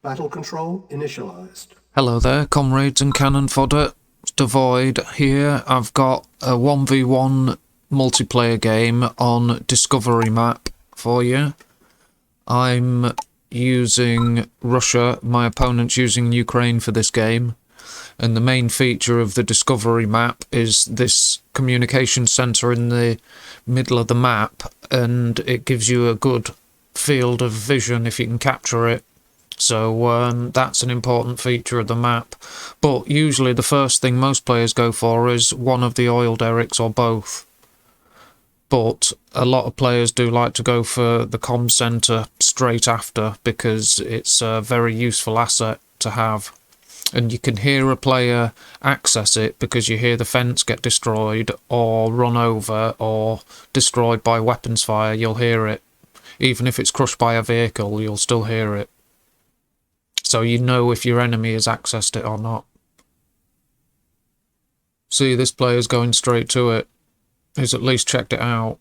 Battle control initialized. Hello there, comrades and cannon fodder. It's Dvoid here. I've got a 1v1 multiplayer game on Discovery map for you. I'm using Russia, my opponent's using Ukraine for this game. And the main feature of the Discovery map is this communication centre in the middle of the map, and it gives you a good field of vision if you can capture it. So that's an important feature of the map. But usually the first thing most players go for is one of the oil derricks or both. But a lot of players do like to go for the comm centre straight after, because it's a very useful asset to have. And you can hear a player access it because you hear the fence get destroyed or run over or destroyed by weapons fire. You'll hear it. Even if it's crushed by a vehicle, you'll still hear it. So you know if your enemy has accessed it or not. See, this player's going straight to it. He's at least checked it out.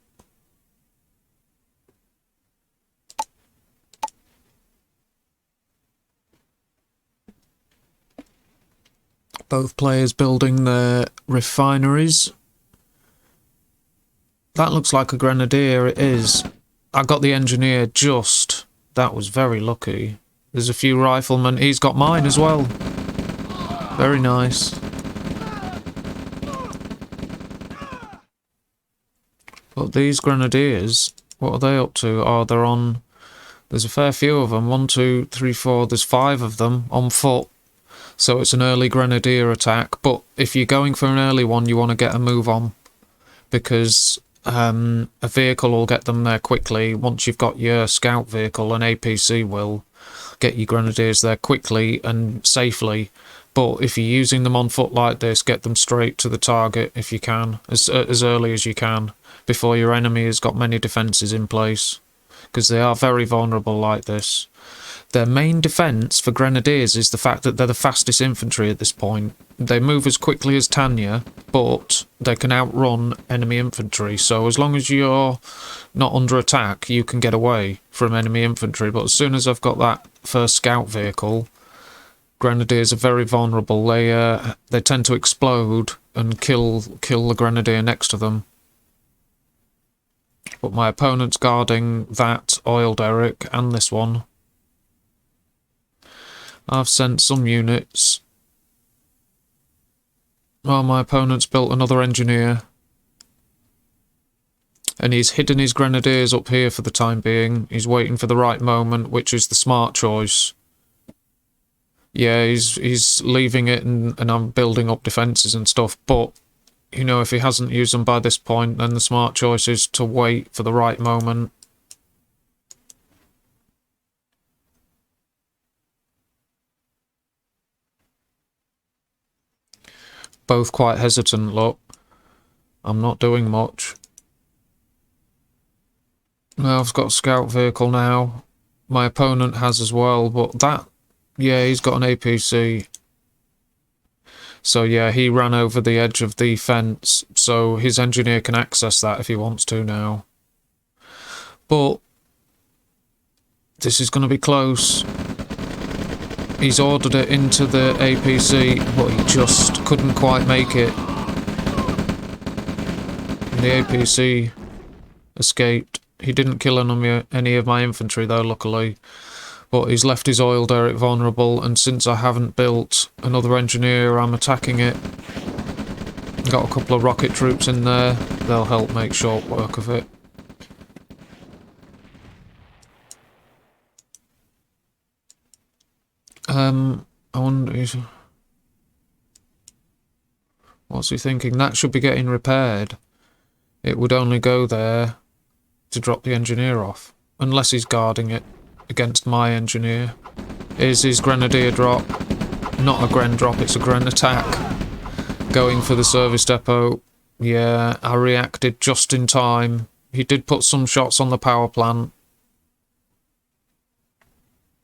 Both players building their refineries. That looks like a grenadier, it is. I got the engineer just. That was very lucky. There's a few riflemen. He's got mine as well. Very nice. But these grenadiers, what are they up to? Oh, they're on... There's a fair few of them. 1, 2, 3, 4. There's 5 of them on foot. So it's an early grenadier attack. But if you're going for an early one, you want to get a move on. Because a vehicle will get them there quickly. Once you've got your scout vehicle, an APC will get your grenadiers there quickly and safely. But if you're using them on foot like this, get them straight to the target if you can, as early as you can, before your enemy has got many defences in place, because they are very vulnerable like this. Their main defence for grenadiers is the fact that they're the fastest infantry at this point. They move as quickly as Tanya, but they can outrun enemy infantry, so as long as you're not under attack, you can get away from enemy infantry. But as soon as I've got that first scout vehicle, grenadiers are very vulnerable. They tend to explode and kill the grenadier next to them. But my opponent's guarding that oil derrick and this one. I've sent some units. Well, my opponent's built another engineer. And he's hidden his grenadiers up here for the time being. He's waiting for the right moment, which is the smart choice. Yeah, he's leaving it and I'm building up defences and stuff. But, you know, if he hasn't used them by this point, then the smart choice is to wait for the right moment. Both quite hesitant, look. I'm not doing much. Now I've got a scout vehicle now. My opponent has as well, but that... Yeah, he's got an APC. So yeah, he ran over the edge of the fence, so his engineer can access that if he wants to now. But... this is going to be close. He's ordered it into the APC, but he just couldn't quite make it. And the APC escaped. He didn't kill any of my infantry though, luckily. But he's left his oil derrick vulnerable, and since I haven't built another engineer, I'm attacking it. Got a couple of rocket troops in there. They'll help make short work of it. I wonder... What's he thinking? That should be getting repaired. It would only go there to drop the engineer off. Unless he's guarding it against my engineer. Here's his grenadier drop. Not a gren drop, it's a gren attack. Going for the service depot. Yeah, I reacted just in time. He did put some shots on the power plant.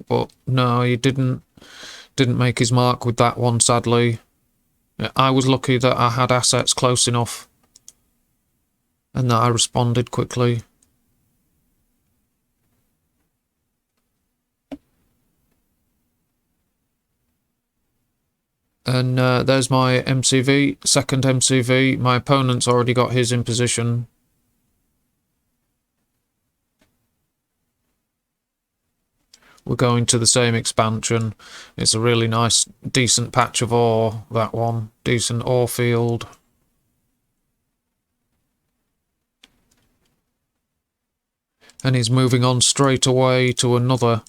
But no, he didn't make his mark with that one, sadly. I was lucky that I had assets close enough and that I responded quickly. And there's my MCV, second MCV. My opponent's already got his in position. We're going to the same expansion. It's a really nice, decent patch of ore, that one. Decent ore field. And he's moving on straight away to another.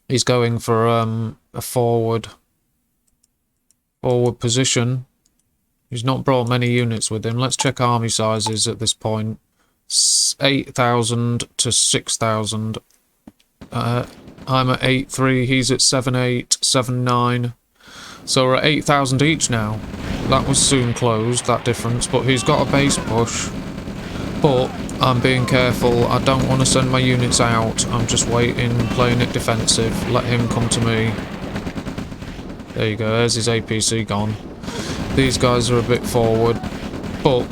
He's going for a forward position. He's not brought many units with him. Let's check army sizes at this point. 8,000 to 6,000. I'm at 8.3, he's at 7.8, 7.9. So we're at 8,000 each now. That was soon closed, that difference, but he's got a base push. But I'm being careful, I don't want to send my units out. I'm just waiting, playing it defensive, let him come to me. There you go, there's his APC gone. These guys are a bit forward, but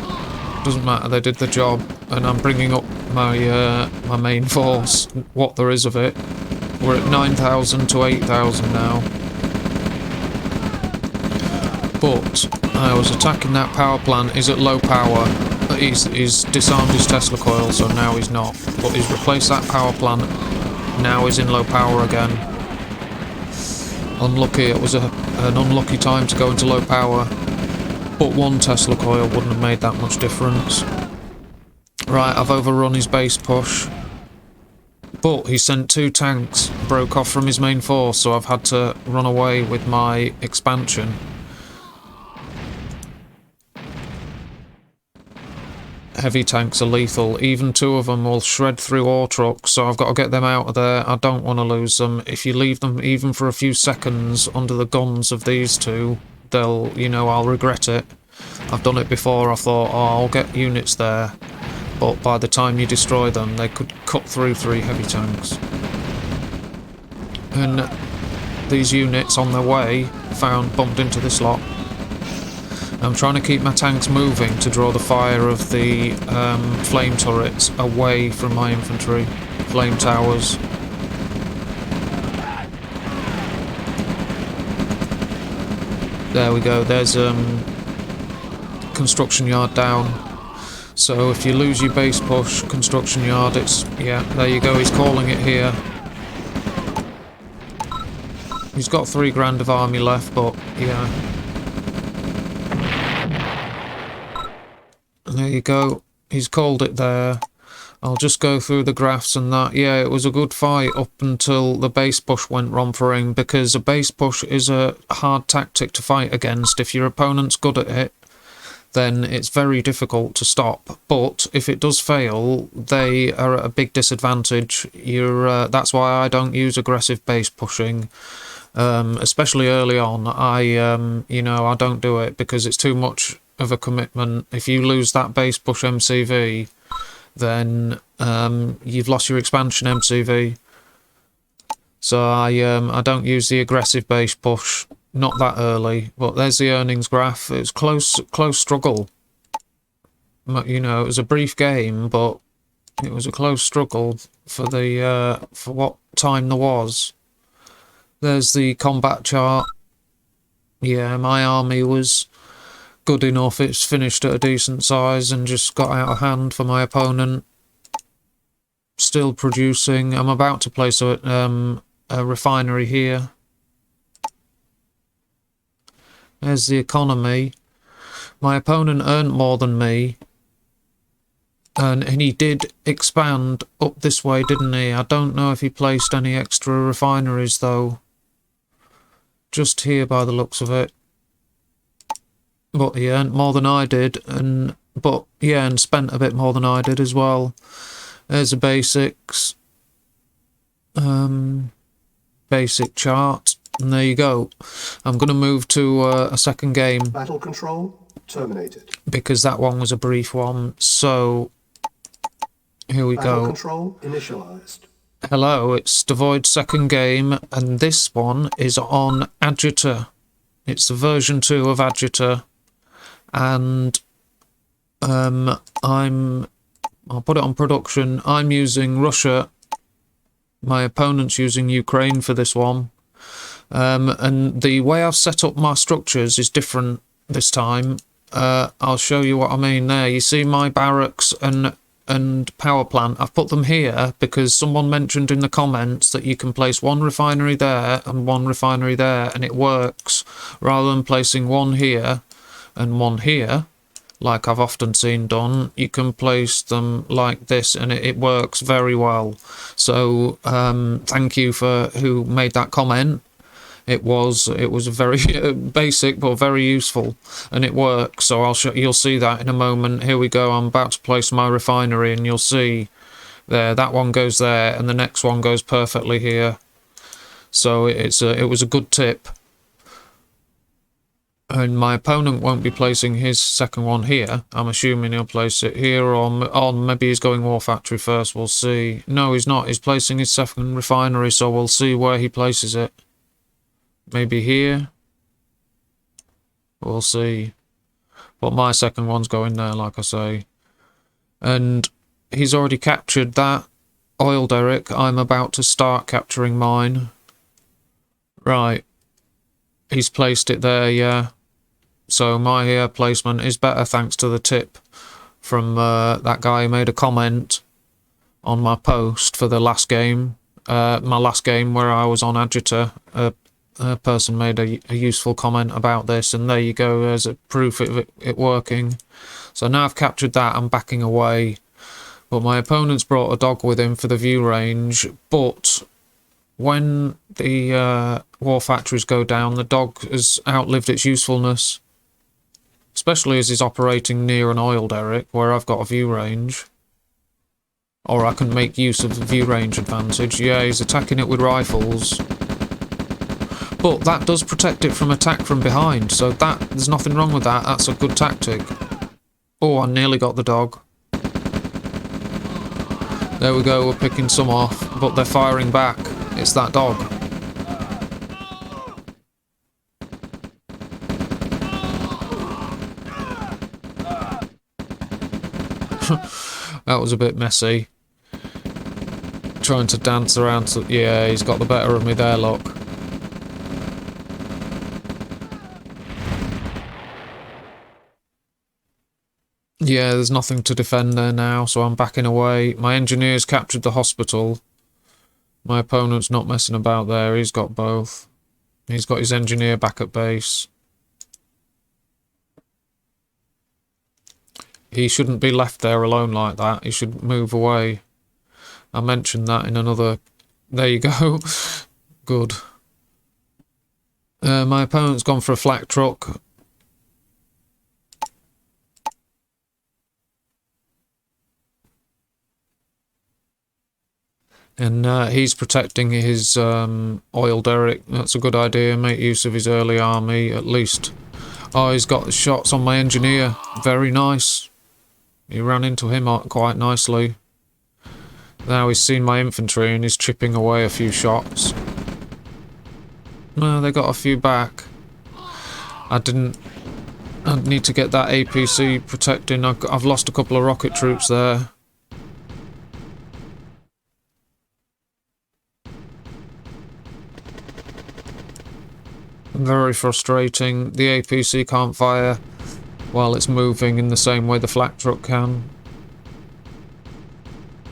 doesn't matter, they did the job. And I'm bringing up my my main force, what there is of it. We're at 9,000 to 8,000 now. But I was attacking that power plant. He's at low power. He's disarmed his Tesla coil, so now he's not. But he's replaced that power plant. Now he's in low power again. Unlucky. It was an unlucky time to go into low power. But one Tesla coil wouldn't have made that much difference. Right, I've overrun his base push. But he sent 2 tanks, broke off from his main force, so I've had to run away with my expansion. Heavy tanks are lethal. Even 2 of them will shred through ore trucks, so I've got to get them out of there. I don't want to lose them. If you leave them even for a few seconds under the guns of these 2, they'll, you know, I'll regret it. I've done it before. I thought, oh, I'll get units there. But by the time you destroy them, they could cut through 3 heavy tanks. And these units on their way bumped into this lot. I'm trying to keep my tanks moving to draw the fire of the flame turrets away from my infantry. Flame towers. There we go, there's construction yard down. So if you lose your base push, construction yard, it's, yeah, there you go, he's calling it here. He's got 3 grand of army left, but, yeah. There you go, he's called it there. I'll just go through the graphs and that. Yeah, it was a good fight up until the base push went wrong for him, because a base push is a hard tactic to fight against. If your opponent's good at it, then it's very difficult to stop. But if it does fail, they are at a big disadvantage. That's why I don't use aggressive base pushing, especially early on. You know, I don't do it because it's too much of a commitment. If you lose that base push MCV, then you've lost your expansion MCV. So I don't use the aggressive base push. Not that early, but there's the earnings graph. It was close struggle. You know, it was a brief game, but it was a close struggle for the for what time there was. There's the combat chart. Yeah, my army was good enough. It's finished at a decent size and just got out of hand for my opponent. Still producing. I'm about to place a refinery here. There's the economy. My opponent earned more than me. And he did expand up this way, didn't he? I don't know if he placed any extra refineries, though. Just here by the looks of it. But he earned more than I did. And spent a bit more than I did as well. There's the basics. Basic chart. And there you go. I'm going to move to a second game. Battle control terminated. Because that one was a brief one. So, here we Battle go. Control initialized. Hello, it's Dvoid's second game. And this one is on Agita. It's the version 2 of Agita. And I'll put it on production. I'm using Russia. My opponent's using Ukraine for this one. And the way I've set up my structures is different this time. I'll show you what I mean there. You see my barracks and power plant. I've put them here because someone mentioned in the comments that you can place one refinery there and one refinery there, and it works, rather than placing one here and one here, like I've often seen done. You can place them like this, and it works very well. So thank you for who made that comment. It was very basic but very useful, and it works. So you'll see that in a moment. Here we go. I'm about to place my refinery, and you'll see there that one goes there, and the next one goes perfectly here. So it was a good tip. And my opponent won't be placing his second one here. I'm assuming he'll place it here, or maybe he's going War Factory first. We'll see. No, he's not. He's placing his second refinery, so we'll see where he places it. Maybe here. We'll see. But my second one's going there, like I say. And he's already captured that oil derrick. I'm about to start capturing mine. Right. He's placed it there, yeah. So my placement is better thanks to the tip from that guy who made a comment on my post for the last game. My last game where I was on Agita. A person made a useful comment about this, and there you go, as a proof of it working. So now I've captured that, I'm backing away. But my opponent's brought a dog with him for the view range, but when the war factories go down, the dog has outlived its usefulness. Especially as he's operating near an oil derrick, where I've got a view range. Or I can make use of the view range advantage. Yeah, he's attacking it with rifles. But that does protect it from attack from behind, so there's nothing wrong with that. That's a good tactic. Oh, I nearly got the dog. There we go, we're picking some off, but they're firing back. It's that dog. That was a bit messy. Trying to dance around. Yeah, he's got the better of me there, look. Yeah, there's nothing to defend there now, so I'm backing away. My engineer's captured the hospital. My opponent's not messing about there. He's got both. He's got his engineer back at base. He shouldn't be left there alone like that. He should move away. I mentioned that in another... There you go. Good. My opponent's gone for a flak truck. And he's protecting his oil derrick. That's a good idea. Make use of his early army, at least. Oh, he's got shots on my engineer. Very nice. He ran into him quite nicely. Now he's seen my infantry and he's chipping away a few shots. No, they got a few back. I'd need to get that APC protecting. I've lost a couple of rocket troops there. Very frustrating. The APC can't fire while it's moving in the same way the flak truck can.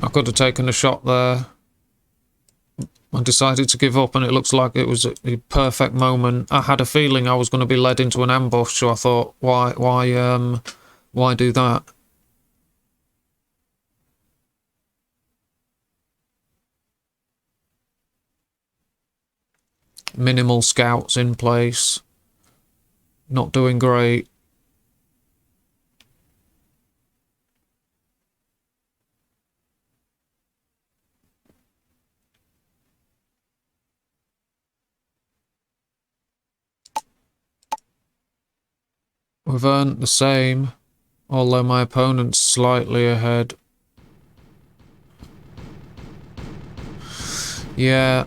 I could have taken a shot there. I decided to give up, and it looks like it was a perfect moment. I had a feeling I was going to be led into an ambush, so I thought, why do that? Minimal scouts in place. Not doing great. We've earned the same, although my opponent's slightly ahead. Yeah.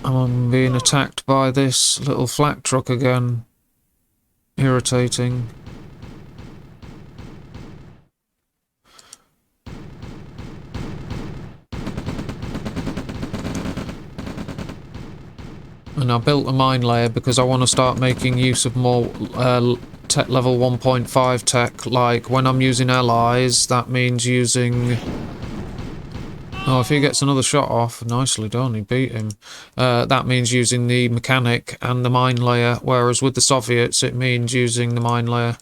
I'm being attacked by this little flak truck again. Irritating. And I built a mine layer because I want to start making use of more tech level 1.5 tech. Like when I'm using allies, that means using... Oh, if he gets another shot off, nicely done, he beat him. That means using the mechanic and the mine layer, whereas with the Soviets it means using the mine layer.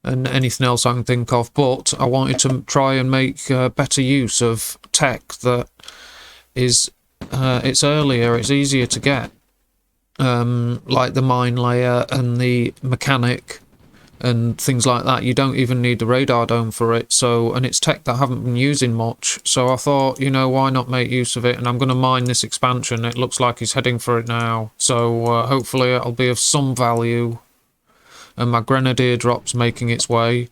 And anything else I can think of, but I wanted to try and make better use of tech that is... it's earlier, it's easier to get. Like the mine layer and the mechanic and things like that. You don't even need the radar dome for it. So, and it's tech that I haven't been using much. So I thought, you know, why not make use of it? And I'm going to mine this expansion. It looks like he's heading for it now. So hopefully it'll be of some value. And my grenadier drop's making its way.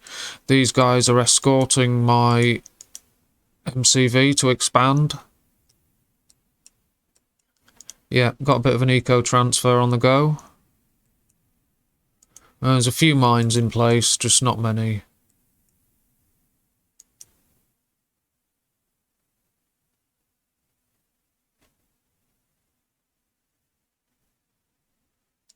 These guys are escorting my MCV to expand. Yeah, got a bit of an eco transfer on the go. There's a few mines in place, just not many.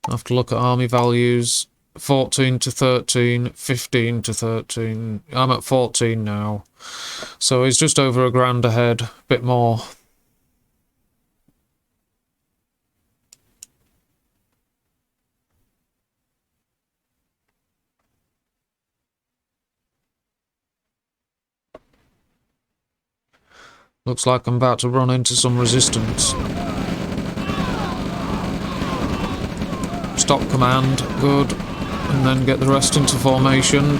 I have to look at army values. 14 to 13, 15 to 13. I'm at 14 now. So he's just over £1,000 ahead, bit more. Looks like I'm about to run into some resistance. Stop command, good. And then get the rest into formation.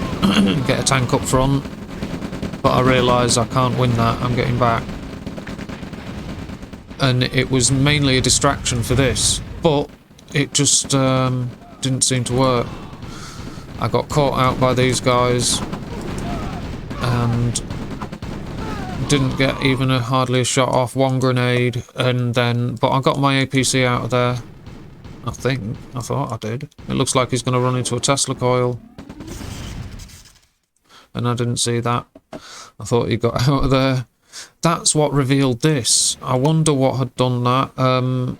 Get a tank up front. But I realise I can't win that, I'm getting back. And it was mainly a distraction for this. But it just didn't seem to work. I got caught out by these guys. And... didn't get even hardly a shot off, one grenade, and then... But I got my APC out of there. I think. I thought I did. It looks like he's going to run into a Tesla coil. And I didn't see that. I thought he got out of there. That's what revealed this. I wonder what had done that.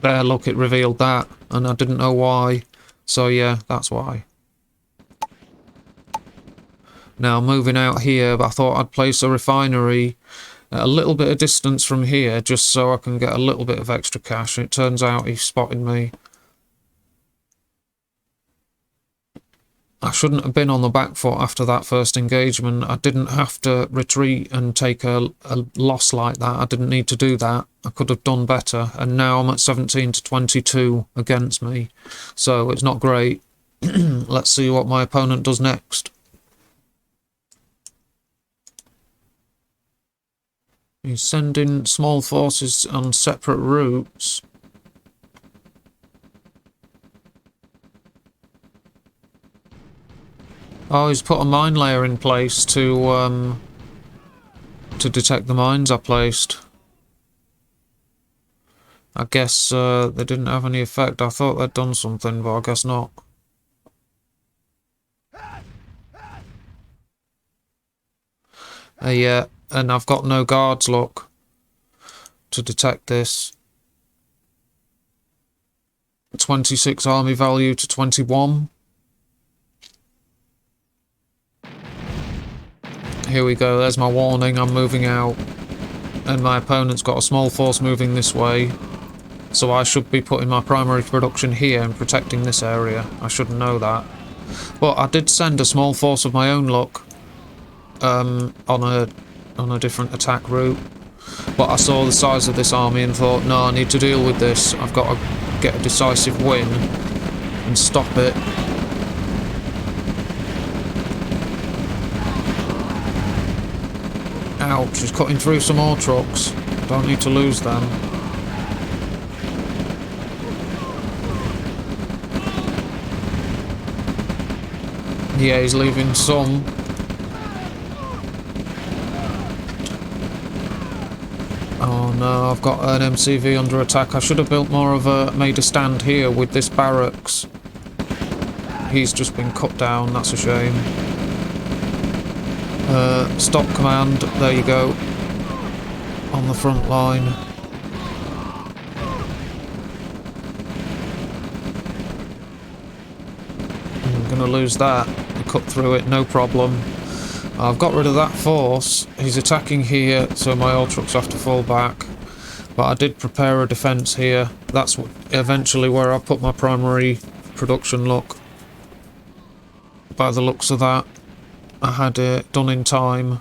There, look, it revealed that. And I didn't know why. So yeah, that's why. Now, moving out here, I thought I'd place a refinery at a little bit of distance from here, just so I can get a little bit of extra cash. It turns out he spotted me. I shouldn't have been on the back foot after that first engagement. I didn't have to retreat and take a loss like that. I didn't need to do that. I could have done better. And now I'm at 17 to 22 against me. So it's not great. Let's see what my opponent does next. He's sending small forces on separate routes. Oh, he's put a mine layer in place to detect the mines I placed. I guess they didn't have any effect. I thought they'd done something, but I guess not. Yeah. And I've got no guards, look, to detect this. 26 army value to 21. Here we go, there's my warning, I'm moving out. And my opponent's got a small force moving this way. So I should be putting my primary production here and protecting this area. I should know that. But I did send a small force of my own, look, on a different attack route, but I saw the size of this army and thought, no, I need to deal with this. I've got to get a decisive win and stop it. Ouch, he's cutting through some more trucks. Don't need to lose them. Yeah, he's leaving some. Oh no, I've got an MCV under attack. I should have built more of a... made a stand here with this barracks. He's just been cut down, that's a shame. Stop command, there you go. On the front line. to lose that. I cut through it, no problem. I've got rid of that force. He's attacking here, so my all trucks have to fall back. But I did prepare a defence here. That's eventually where I put my primary production look. By the looks of that, I had it done in time.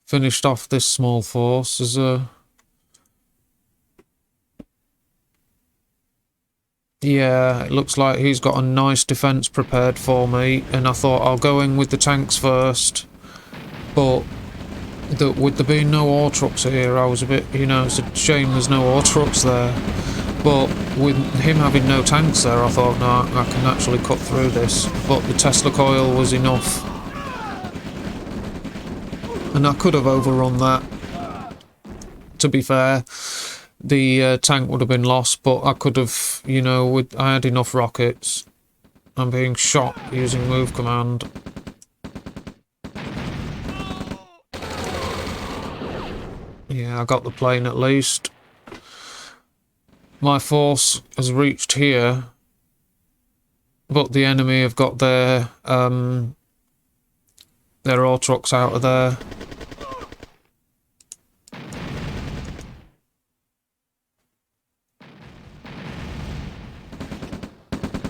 Finished off this small force as a... Yeah, it looks like he's got a nice defence prepared for me, and I thought I'll go in with the tanks first, but with there being no ore trucks here, I was a bit, you know, it's a shame there's no ore trucks there, but with him having no tanks there, I thought, no, I can actually cut through this, but the Tesla coil was enough, and I could have overrun that, to be fair. The tank would have been lost, but I could have, you know, I had enough rockets. I'm being shot using move command. Yeah, I got the plane at least. My force has reached here, but the enemy have got their ore trucks out of there.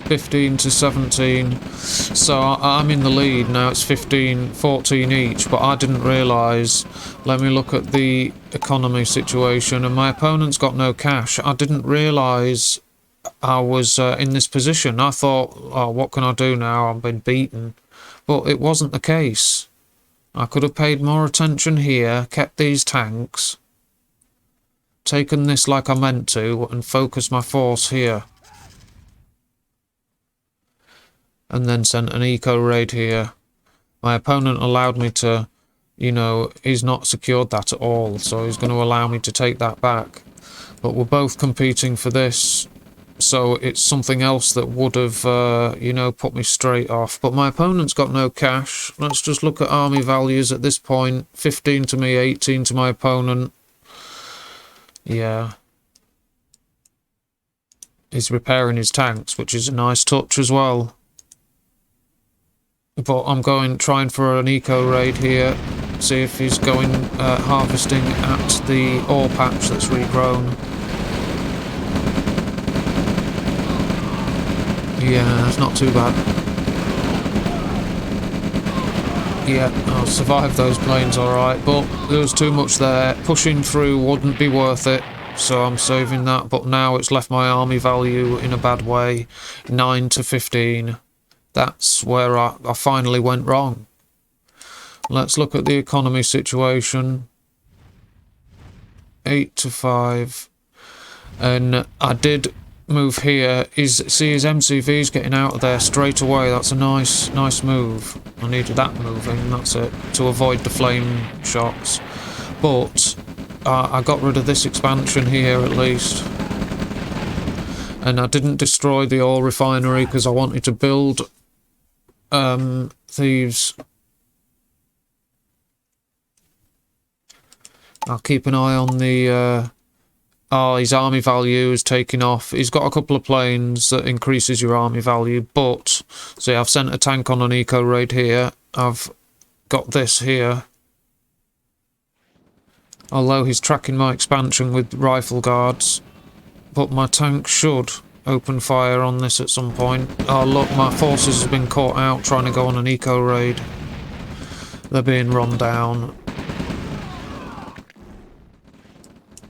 (15 to 17), so I'm in the lead now. It's 14 each, but I didn't realise. Let me look at the economy situation, and my opponent's got no cash. I didn't realise I was in this position. I thought, oh, what can I do now? I've been beaten, but it wasn't the case. I could have paid more attention here, kept these tanks, taken this like I meant to, and focused my force here. And then sent an eco raid here. My opponent allowed me to, you know, he's not secured that at all, so he's going to allow me to take that back. But we're both competing for this, so it's something else that would have, you know, put me straight off. But my opponent's got no cash. Let's just look at army values at this point. 15 to me, 18 to my opponent. Yeah. He's repairing his tanks, which is a nice touch as well. But I'm trying for an eco raid here, see if he's going harvesting at the ore patch that's regrown. Yeah, that's not too bad. Yeah, I'll survive those planes alright, but there was too much there. Pushing through wouldn't be worth it, so I'm saving that, but now it's left my army value in a bad way. 9 to 15. That's where I finally went wrong. Let's look at the economy situation. 8 to 5. And I did move here. See his MCV's getting out of there straight away. That's a nice move. I needed that moving, that's it, to avoid the flame shots. But I got rid of this expansion here at least. And I didn't destroy the oil refinery because I wanted to build thieves. I'll keep an eye on the his army value is taking off. He's got a couple of planes that increases your army value, but see, I've sent a tank on an eco raid here. I've got this here. Although he's tracking my expansion with rifle guards, but my tank should open fire on this at some point. Oh look, my forces have been caught out trying to go on an eco raid. They're being run down.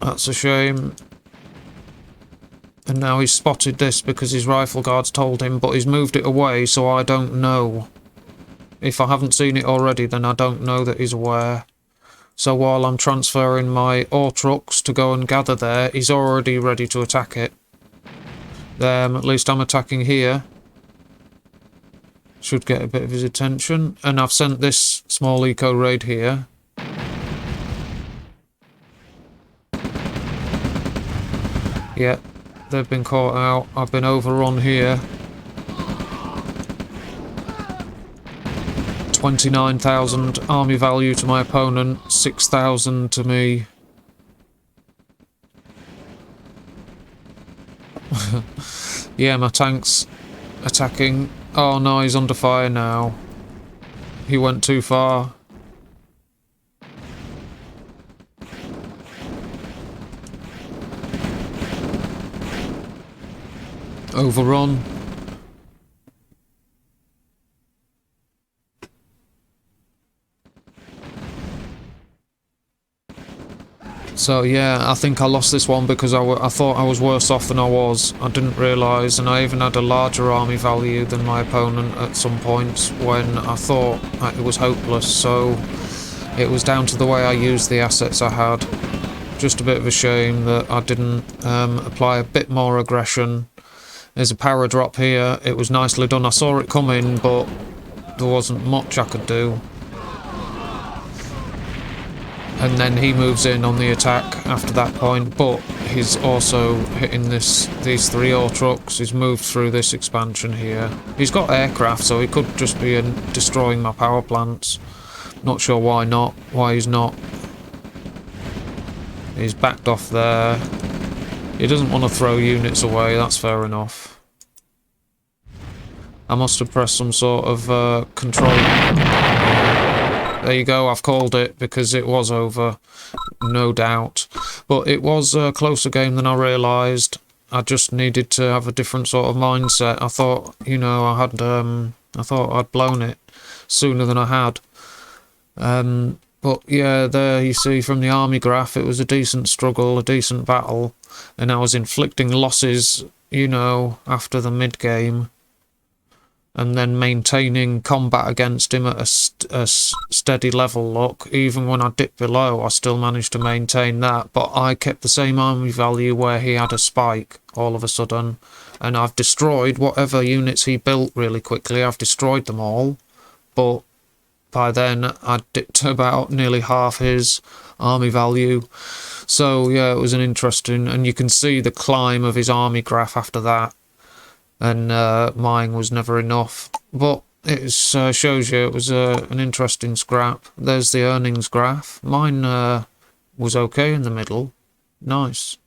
That's a shame. And now he's spotted this because his rifle guards told him, but he's moved it away, so I don't know. If I haven't seen it already, then I don't know that he's aware. So while I'm transferring my ore trucks to go and gather there, he's already ready to attack it. At least I'm attacking here. Should get a bit of his attention. And I've sent this small eco raid here. Yeah, they've been caught out. I've been overrun here. 29,000 army value to my opponent, 6,000 to me. Yeah, my tanks attacking. Oh no, he's under fire now. He went too far. Overrun. So yeah, I think I lost this one because I thought I was worse off than I was. I didn't realise, and I even had a larger army value than my opponent at some points when I thought it was hopeless. So it was down to the way I used the assets I had. Just a bit of a shame that I didn't apply a bit more aggression. There's a power drop here. It was nicely done. I saw it coming, but there wasn't much I could do. And then he moves in on the attack after that point, but he's also hitting these 3 ore trucks. He's moved through this expansion here. He's got aircraft, so he could just be destroying my power plants. Not sure why he's not. He's backed off there. He doesn't want to throw units away, that's fair enough. I must have pressed some sort of control. There you go, I've called it, because it was over, no doubt. But it was a closer game than I realised. I just needed to have a different sort of mindset. I thought, you know, I thought I'd blown it sooner than I had. But yeah, there you see from the army graph, it was a decent struggle, a decent battle. And I was inflicting losses, you know, after the mid-game. And then maintaining combat against him at a steady level. Look, even when I dipped below, I still managed to maintain that. But I kept the same army value where he had a spike all of a sudden. And I've destroyed whatever units he built really quickly. I've destroyed them all. But by then, I'd dipped to about nearly half his army value. So, yeah, it was an interesting... And you can see the climb of his army graph after that. And mine was never enough. But it shows you it was an interesting scrap. There's the earnings graph. Mine was okay in the middle. Nice.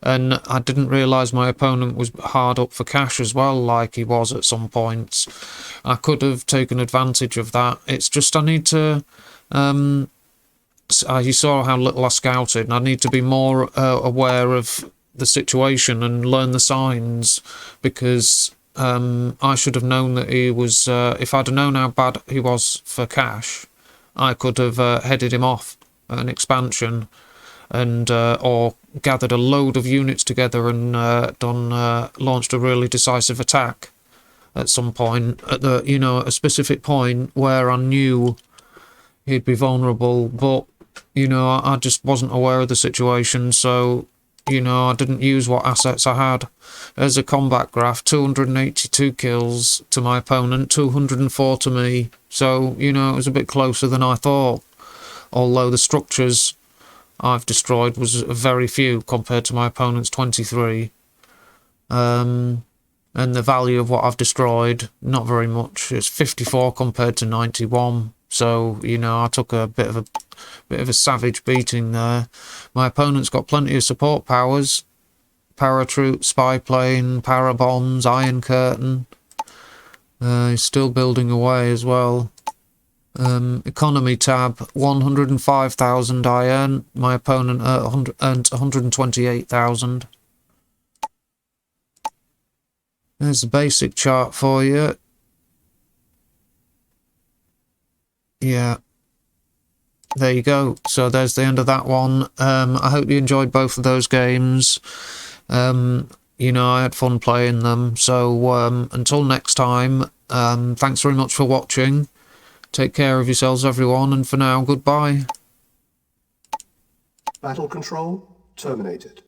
And I didn't realise my opponent was hard up for cash as well, like he was at some points. I could have taken advantage of that. It's just I need to... you saw how little I scouted, and I need to be more aware of the situation and learn the signs, because I should have known that he was... if I'd have known how bad he was for cash, I could have headed him off at an expansion and or gathered a load of units together and launched a really decisive attack at some point, at the, you know, at a specific point where I knew he'd be vulnerable. But, you know, I just wasn't aware of the situation, so... You know, I didn't use what assets I had. There's a combat graph, 282 kills to my opponent, 204 to me. So, you know, it was a bit closer than I thought. Although the structures I've destroyed was very few compared to my opponent's 23. And the value of what I've destroyed, not very much. It's 54 compared to 91. So, you know, I took a bit of a savage beating there. My opponent's got plenty of support powers. Paratroop, spy plane, parabombs, iron curtain. He's still building away as well. Economy tab, 105,000 I earned. My opponent earned 128,000. There's the basic chart for you. Yeah. There you go. So there's the end of that one. I hope you enjoyed both of those games. You know, I had fun playing them. So until next time, thanks very much for watching. Take care of yourselves, everyone, and for now, goodbye. Battle control terminated.